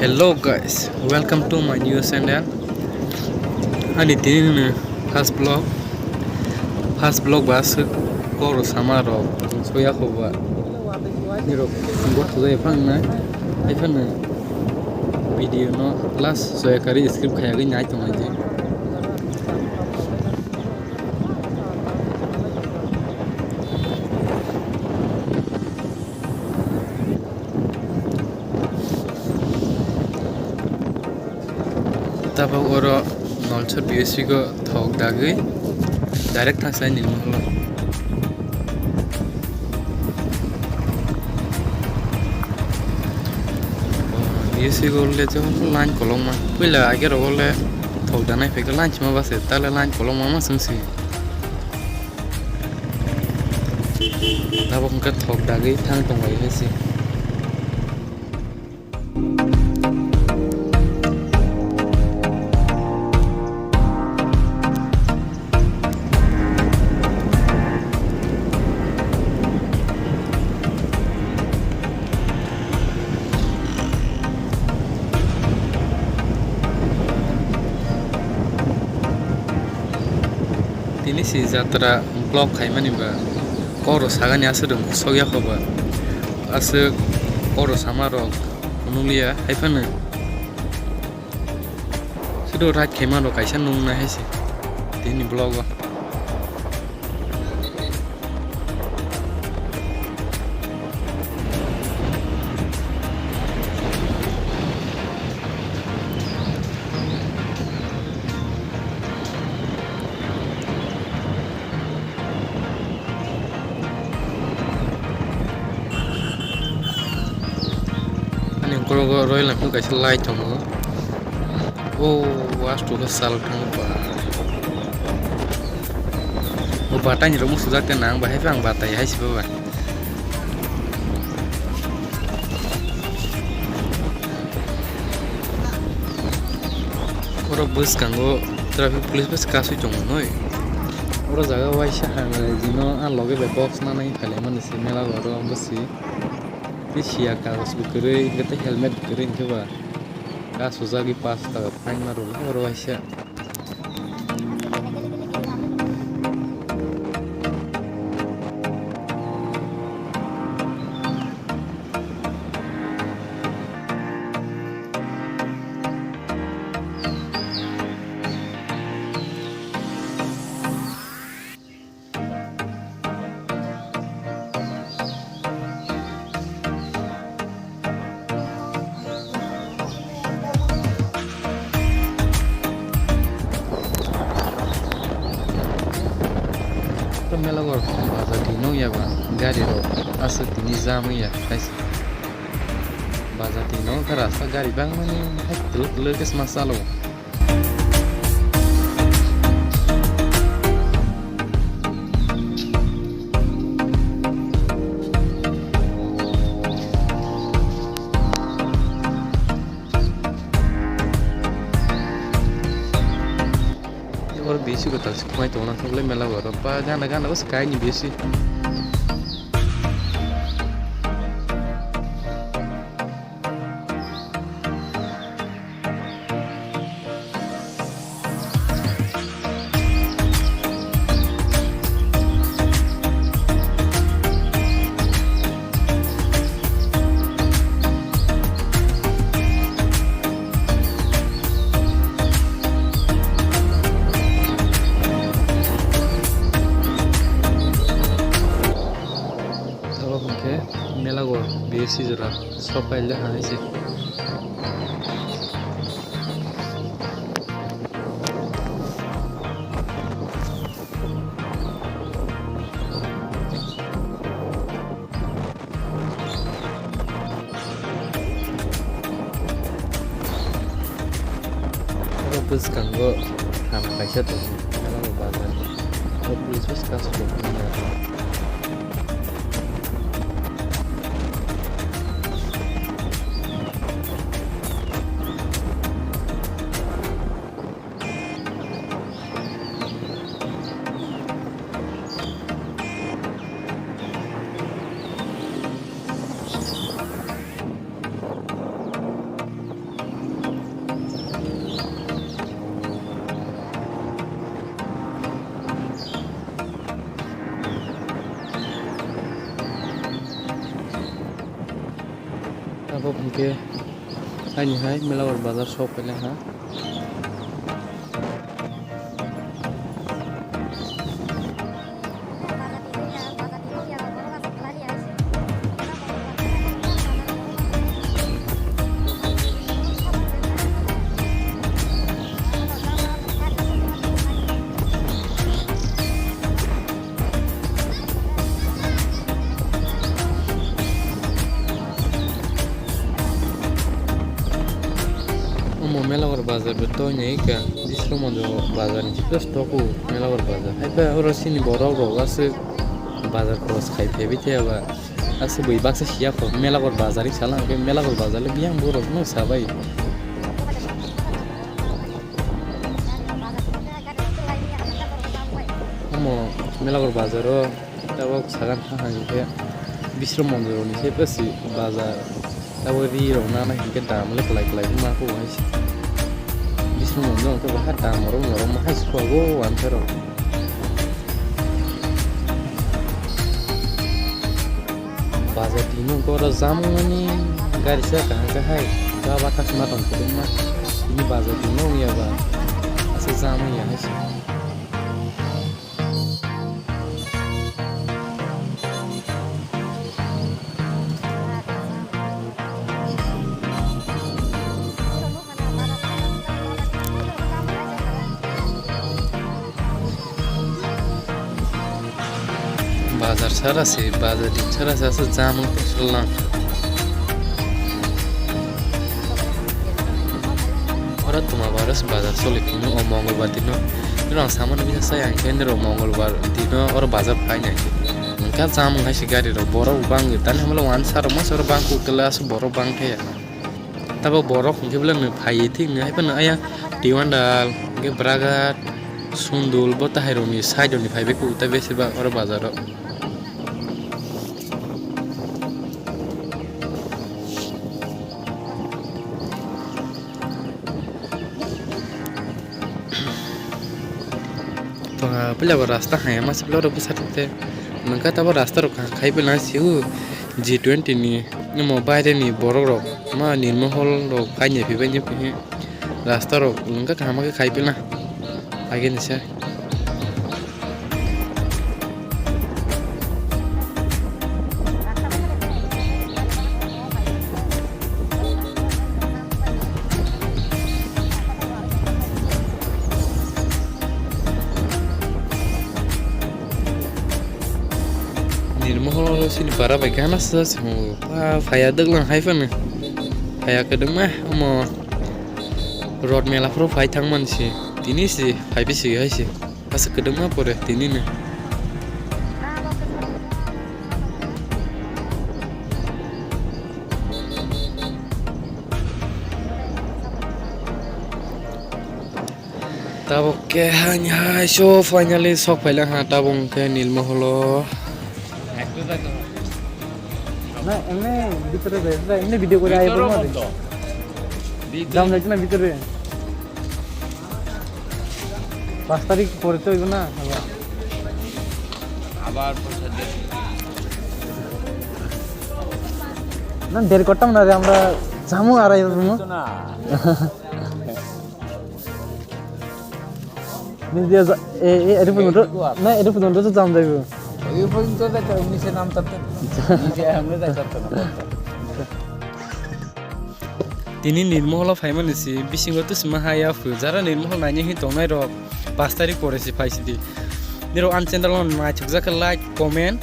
Hello guys, welcome to my new channel. Ani tin first blog bas koro samaro soya khoba. Niro go to the phang na. Iphone video no last soya kari script khaya gi nyai tong aje. Taba oro nolchor BSC ko thok dagui direct thasai nilmo holo. BSC ko le jo line kolong ma puila ager ole thok danai fe ko line ma base tale line kolong ma sumsi. Taba ko thok dagui thang tong ai hesi. Ini si jatra blog khaimani ba koro sagani asudum sogya khoba asuk koro samarok nulia haifana sudo rat khaimano kaisa nungna hesi tini blog ba Koro royal lampu kaisa light tongo oh was to sal thang ba o batani ro musu jakte nang ba hefang batai haisi ba oro bus kango traffic police bus kasu tongo noi oro jaga waisa hangare jino a loge be box na nai khale man se mela goro basi Sia kaos bukere ingkete helmet bukere coba kasus lagi pas tak fine marul oro asia mela gor baza dino ya ba gari ro asa tini jam ya kaisi baza dino karasa gari bang mani hatul lekes masalo besi ko tak sekumai tonan sampai mela gor apa gana gana bos kai ni besi mela gor besi jora sopai le haisi bus kanggo ham kaisa to mela gor bazar bus bus kasu to उनके आनी है मेलावर बाजार shop पहले हाँ मेलावर बाजार बेतो नहीं क्या जिसरो मजो बाजार नहीं प्लस टोकु मेलावर बाजार है पे और सिनी बोरो रोगासे बाजार क्रॉस खाई पे भी थे अब ऐसे बुई बाग से शिया को मेलावर बाजार ही चला के मेलावर बाजार ले बियां बोरो नो साबाई हम मेलावर बाजारो तब सागान खाहां के बिसरो मजो नहीं से प्लस बाजार तब री रोना ना के दाम ले कलाई मा को है Bisno mondo to bahar ta moro mahai swago antero bazar dino ko ra jamu ni gari sa ka hai ka batas ma ton ko ma ini bazar dino ya ba ase jamu ya hai बाजार सारा से बाजार दिन सारा से ऐसा जाम चलना और तुम्हारा से बाजार सोले तीनों और मंगलवार दिनों इन्हों सामान भी ऐसा है कि इन्हों मंगलवार दिनों और बाजार पाई नहीं उनका जाम है शिकारी रो बोरो बांग तने हम लोग वन सार मस और बांग को क्लास बोरो बांग है तब बोरो उनके बिलन पाई थी नहीं पन आया टीवांडाल के बरागात सुंदुल बोता है रोनी साइड रोनी पाई बेकु तब ऐसे बा और बाजार पहले वो रास्ता है हमारे सब लोग रुपये साथे उनका तब वो रास्ता रुका खाई पे ना सिउ G20 नी मोबाइल नी बोरो रो माँ निर्महल रो खाई नहीं भी बनी पे रास्ता रो उनका काम के खाई पे ना आगे निशा निर्महल sini para bagianasa semua faya deglang hai fan faya kedeng mah omo road mela pro fai thangman si tini si fai bi si hai si pas kedeng mah pore tini ne tabok ke hanya so finally sok pailang ha tabong ke nilmaholo ना इन्हें भीतर बैठा इन्हें video को आए पर मत दाम लेके ना भीतर 5 तारीख পরে তো হইব না আবার না দেরি করতাম না রে আমরা জামু আর আইব না নিজে এর পর্যন্ত না এর পর্যন্ত তো জাম যাইব এই পর্যন্ত দেখা উনিশে নাম তাতে নিজে আমরা যাইতাম না তিনি নির্মহল ফাইমানিসি বিসিংগত সিমাহায়া ফুজারা নির্মহল নাইনি হি তংনাই র 5 তারিখ পরেছি পাইছি দি নিরো আনচেন্দাল নাই ছকজাকে লাইক কমেন্ট